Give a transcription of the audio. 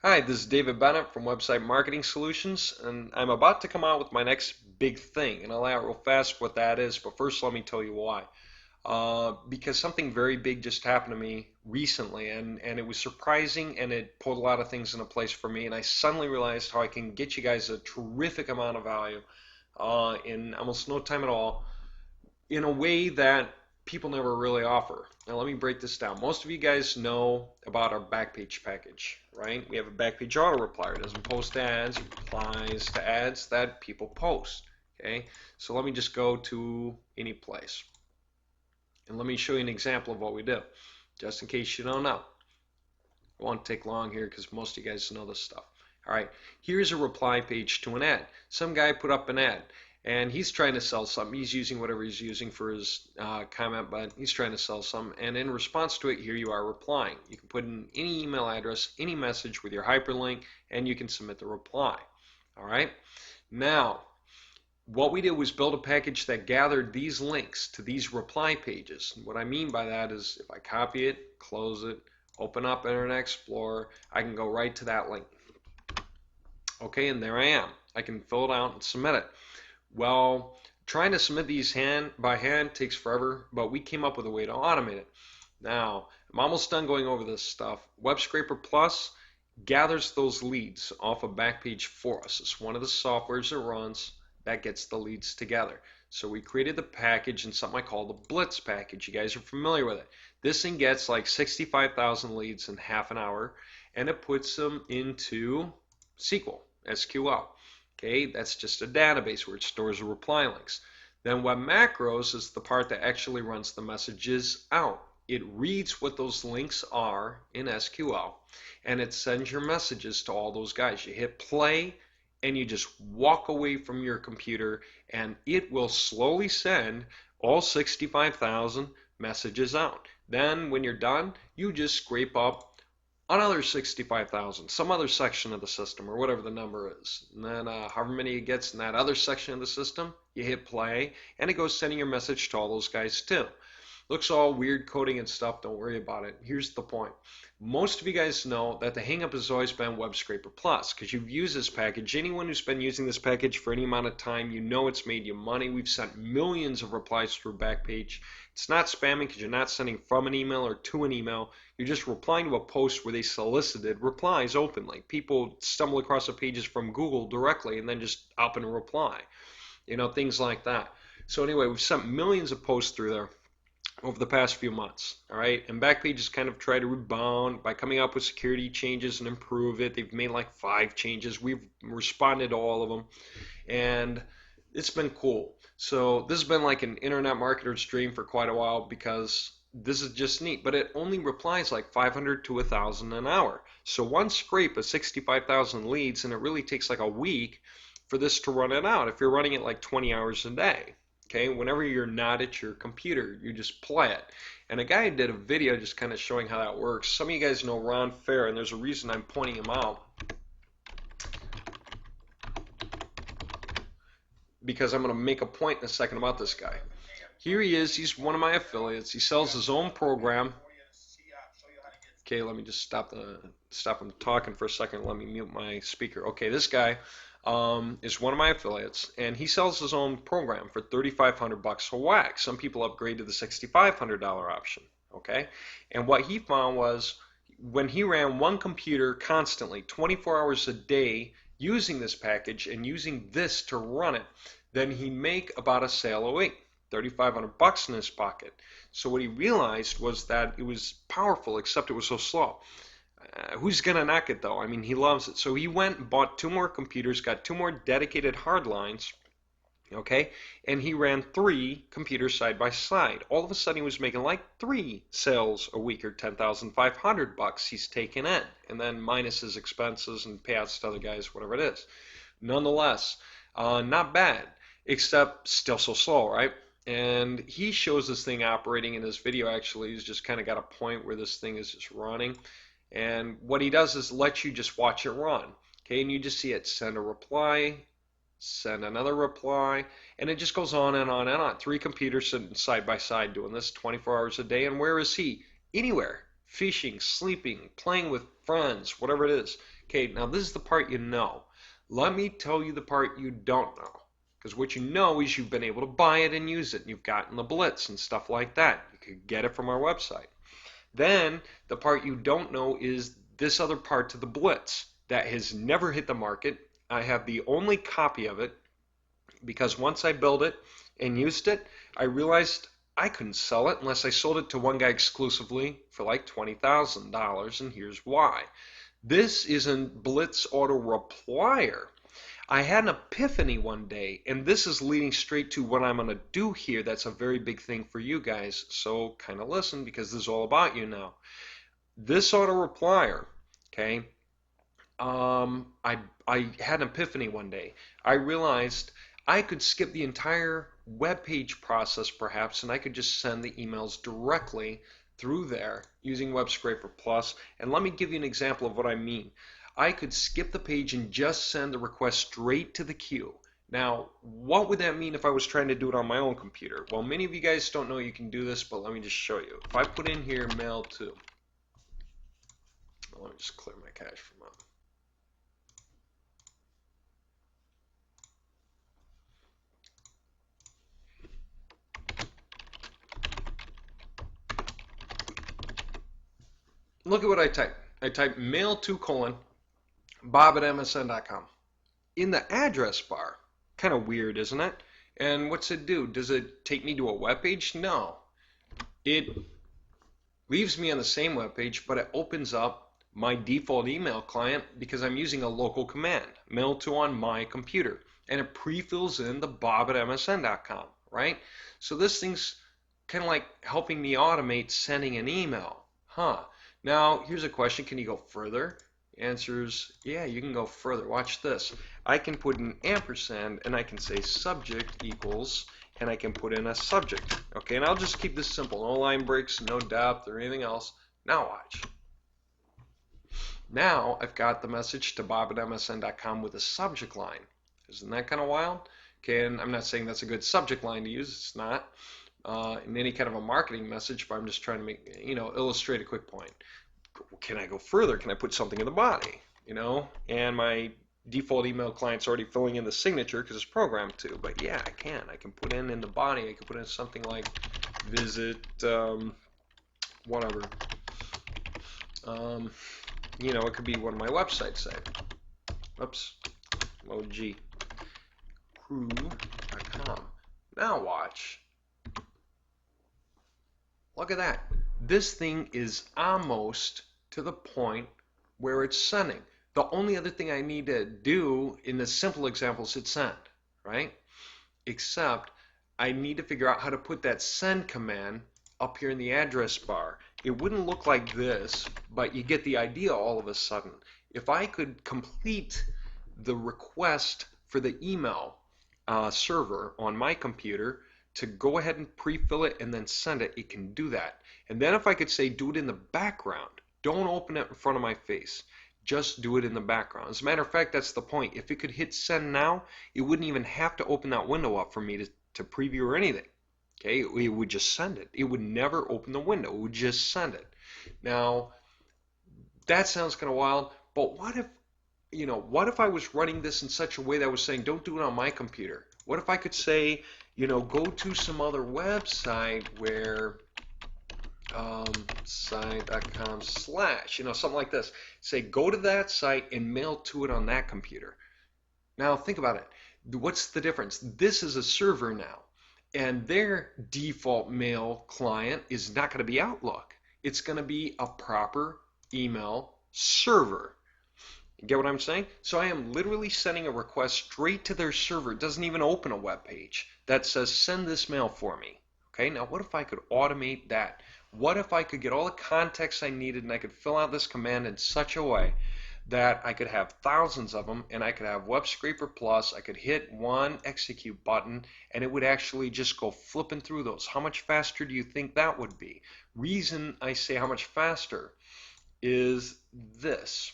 Hi, this is David Bennett from Website Marketing Solutions, and I'm about to come out with my next big thing, and I'll lay out real fast what that is, but first let me tell you why. Because something very big just happened to me recently, and it was surprising, and it pulled a lot of things into place for me, and I suddenly realized how I can get you guys a terrific amount of value in almost no time at all in a way that people never really offer. Now, let me break this down. Most of you guys know about our Backpage package, right? We have a Backpage auto replier. It doesn't post ads, it replies to ads that people post. Okay, so let me just go to any place. And let me show you an example of what we do, just in case you don't know. It won't take long here because most of you guys know this stuff. All right, here's a reply page to an ad. Some guy put up an ad, and he's trying to sell something. He's using whatever he's using for his comment, but he's trying to sell something. And in response to it, here you are replying. You can put in any email address, any message with your hyperlink, and you can submit the reply. All right, now what we did was build a package that gathered these links to these reply pages. And what I mean by that is if I copy it, close it, open up Internet Explorer, I can go right to that link. Okay, and there I am. I can fill it out and submit it. Well, trying to submit these by hand takes forever, but we came up with a way to automate it. Now, I'm almost done going over this stuff. WebScraper Plus gathers those leads off of Backpage for us. It's one of the softwares that runs that gets the leads together. So we created the package in something I call the Blitz package. You guys are familiar with it. This thing gets like 65,000 leads in half an hour, and it puts them into SQL. Okay, that's just a database where it stores the reply links. Then Web Macros is the part that actually runs the messages out. It reads what those links are in SQL, and it sends your messages to all those guys. You hit play, and you just walk away from your computer, and it will slowly send all 65,000 messages out. Then when you're done, you just scrape up another 65,000, some other section of the system, or whatever the number is. And then however many it gets in that other section of the system, you hit play, and it goes sending your message to all those guys too. Looks all weird coding and stuff, don't worry about it. Here's the point. Most of you guys know that the hangup has always been WebScraper Plus because you've used this package. Anyone who's been using this package for any amount of time, you know it's made you money. We've sent millions of replies through Backpage. It's not spamming because you're not sending from an email or to an email. You're just replying to a post where they solicited replies openly. People stumble across the pages from Google directly and then just up and reply. You know, things like that. So anyway, we've sent millions of posts through there over the past few months. All right, and Backpage has kind of tried to rebound by coming up with security changes and improve it. They've made like 5 changes. We've responded to all of them, and it's been cool. So this has been like an internet marketer's dream for quite a while because this is just neat, but it only replies like 500 to 1,000 an hour. So one scrape of 65,000 leads, and it really takes like a week for this to run it out if you're running it like 20 hours a day. Okay, whenever you're not at your computer, you just play it. And a guy did a video just kind of showing how that works. Some of you guys know Ron Fair, and there's a reason I'm pointing him out. Because I'm going to make a point in a second about this guy. Here he is. He's one of my affiliates. He sells his own program. Okay, let me just stop him talking for a second. Let me mute my speaker. Okay, this guy is one of my affiliates, and he sells his own program for $3,500 a whack. Some people upgrade to the $6,500 option. Okay, and what he found was when he ran one computer constantly, 24 hours a day, using this package and using this to run it, then he'd make about a sale a week, $3,500 in his pocket. So what he realized was that it was powerful, except it was so slow. Who's going to knock it though? I mean, he loves it. So he went and bought 2 more computers, got 2 more dedicated hard lines, okay, and he ran 3 computers side by side. All of a sudden he was making like 3 sales a week, or $10,500 he's taking in, and then minus his expenses and payouts to other guys, whatever it is. Nonetheless, not bad, except still so slow, right? And he shows this thing operating in his video. Actually, he's just kind of got a point where this thing is just running. And what he does is let you just watch it run. Okay, and you just see it send a reply, send another reply, and it just goes on and on and on. 3 computers sitting side by side doing this 24 hours a day. And where is he? Anywhere. fishing, sleeping, playing with friends, whatever it is. Okay, now this is the part you know. Let me tell you the part you don't know. Because what you know is you've been able to buy it and use it, and you've gotten the blitz and stuff like that. You could get it from our website. Then the part you don't know is this other part to the blitz that has never hit the market. I have the only copy of it because once I built it and used it, I realized I couldn't sell it unless I sold it to one guy exclusively for like $20,000, and here's why. This isn't Blitz Auto Replier. I had an epiphany one day, and this is leading straight to what I'm going to do here. That's a very big thing for you guys, so kind of listen because this is all about you now. This auto replier, okay, I had an epiphany one day. I realized I could skip the entire web page process perhaps, and I could just send the emails directly through there using Web Scraper Plus. And let me give you an example of what I mean. I could skip the page and just send the request straight to the queue. Now, what would that mean if I was trying to do it on my own computer? Well, many of you guys don't know you can do this, but let me just show you. If I put in here mail to, let me just clear my cache from up. Look at what I type. I type mail to bob@msn.com. In the address bar, kind of weird, isn't it? And what's it do? Does it take me to a web page? No. It leaves me on the same web page, but it opens up my default email client because I'm using a local command, mail to on my computer, and it pre-fills in the bob@msn.com, right? So this thing's kind of like helping me automate sending an email, huh? Now, here's a question. Can you go further? Answers, yeah, you can go further. Watch this. I can put an ampersand and I can say subject equals, and I can put in a subject. Okay, and I'll just keep this simple. No line breaks, no depth or anything else. Now watch. Now I've got the message to bob@msn.com with a subject line. Isn't that kind of wild? Okay, and I'm not saying that's a good subject line to use. It's not. In any kind of a marketing message, but I'm just trying to make, illustrate a quick point. Can I go further? Can I put something in the body? And my default email client's already filling in the signature because it's programmed to. But yeah, I can. I can put in the body. I can put in something like visit, whatever. It could be one of my websites, say. Oops, emoji. Crew.com. Now watch. Look at that. This thing is almost to the point where it's sending. The only other thing I need to do in the simple example is hit send, right? Except I need to figure out how to put that send command up here in the address bar. It wouldn't look like this, but you get the idea all of a sudden. If I could complete the request for the email server on my computer, to go ahead and pre-fill it and then send it, it can do that. And then if I could say do it in the background, don't open it in front of my face, just do it in the background. As a matter of fact, that's the point. If it could hit send now, it wouldn't even have to open that window up for me to preview or anything. Okay, it would just send it. It would never open the window, it would just send it. Now, that sounds kind of wild, but what if I was running this in such a way that I was saying don't do it on my computer? What if I could say, go to some other website where site.com/ something like this. Say go to that site and mail to it on that computer. Now think about it. What's the difference? This is a server now, and their default mail client is not going to be Outlook. It's going to be a proper email server. Get what I'm saying? So I am literally sending a request straight to their server. It doesn't even open a web page that says send this mail for me. Okay, now what if I could automate that? What if I could get all the context I needed and I could fill out this command in such a way that I could have thousands of them, and I could have Web Scraper Plus, I could hit one execute button and it would actually just go flipping through those. How much faster do you think that would be? Reason I say how much faster is this.